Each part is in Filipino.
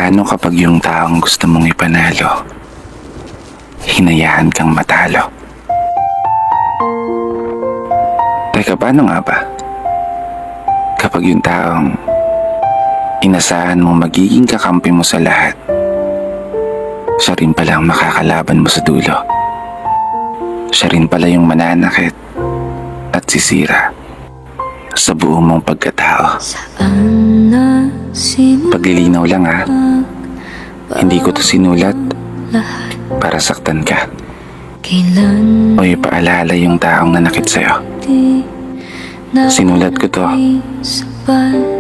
Paano kapag yung taong gusto mong ipanalo, hinayaan kang matalo? Teka, paano nga ba? Kapag yung taong inasahan mong magiging kakampi mo sa lahat, siya rin pala ang makakalaban mo sa dulo. Siya rin pala yung mananakit at sisira sa buo mong pagkatao. Paglilinaw lang ha, hindi ko to sinulat para saktan ka o ipaalala yung taong nanakit sa'yo. Sinulat ko to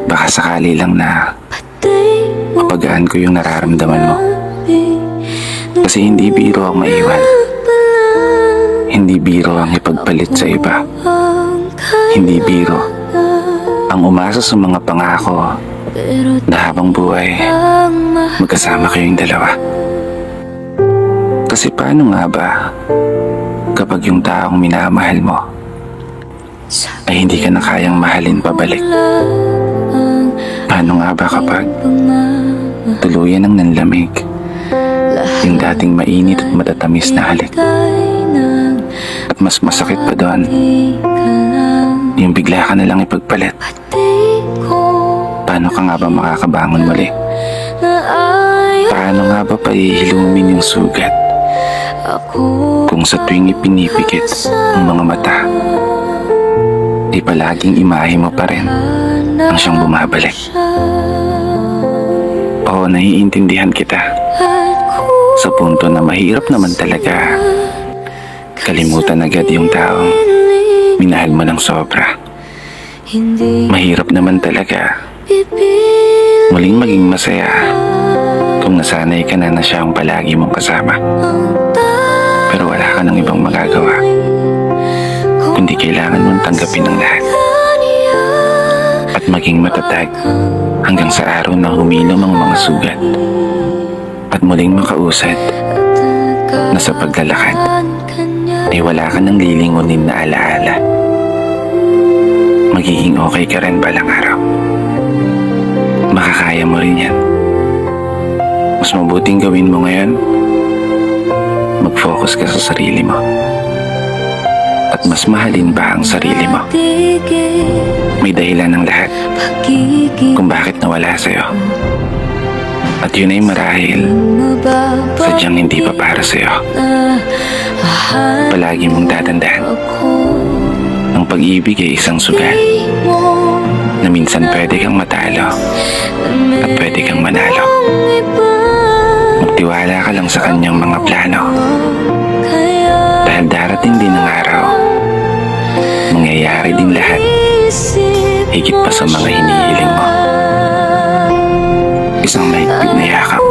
baka sakali lang na mapagaan ko yung nararamdaman mo. Kasi hindi biro ang maiwan, hindi biro ang ipagpalit sa iba, hindi biro ang umasa sa mga pangako na habang buhay magkasama kayong dalawa. Kasi paano nga ba kapag yung taong minamahal mo ay hindi ka na kayang mahalin pabalik? Paano nga ba kapag tuluyan ng nanlamig yung dating mainit at matatamis na halik? At mas masakit pa doon, yung bigla ka na lang ipagpalit. Paano ka nga ba makakabangon muli? Paano nga ba paihilumin yung sugat kung sa tuwing ipinipikit ang mga mata, di palaging imahe mo pa rin ang siyang bumabalik? Oo, naiintindihan kita sa punto na mahirap naman talaga kalimutan agad yung taong minahal mo ng sobra. Mahirap naman talaga muling maging masaya kung nasanay ka na siya ang palagi mong kasama. Pero wala ka ng ibang magagawa kundi kailangan mong tanggapin ang lahat at maging matatag hanggang sa araw na humilom ang mga sugat at muling makausad na sa paglalakad ay wala ka ng lilingunin na alaala. Magiging okay ka rin balang araw. Makakaya mo rin yan. Mas mabuting gawin mo ngayon, mag-focus ka sa sarili mo at mas mahalin pa ang sarili mo. May dahilan ng lahat kung bakit nawala sa'yo, at yun ay marahil sadyang hindi pa para sa'yo. Palagi mong tatandaan, ang pag-ibig ay isang sugal na minsan pwede kang matalo at pwede kang manalo. Magtiwala ka lang sa kanyang mga plano, dahil darating din ang araw, mangyayari din lahat higit pa sa mga hinihiling mo. Isang mahigpit na yakap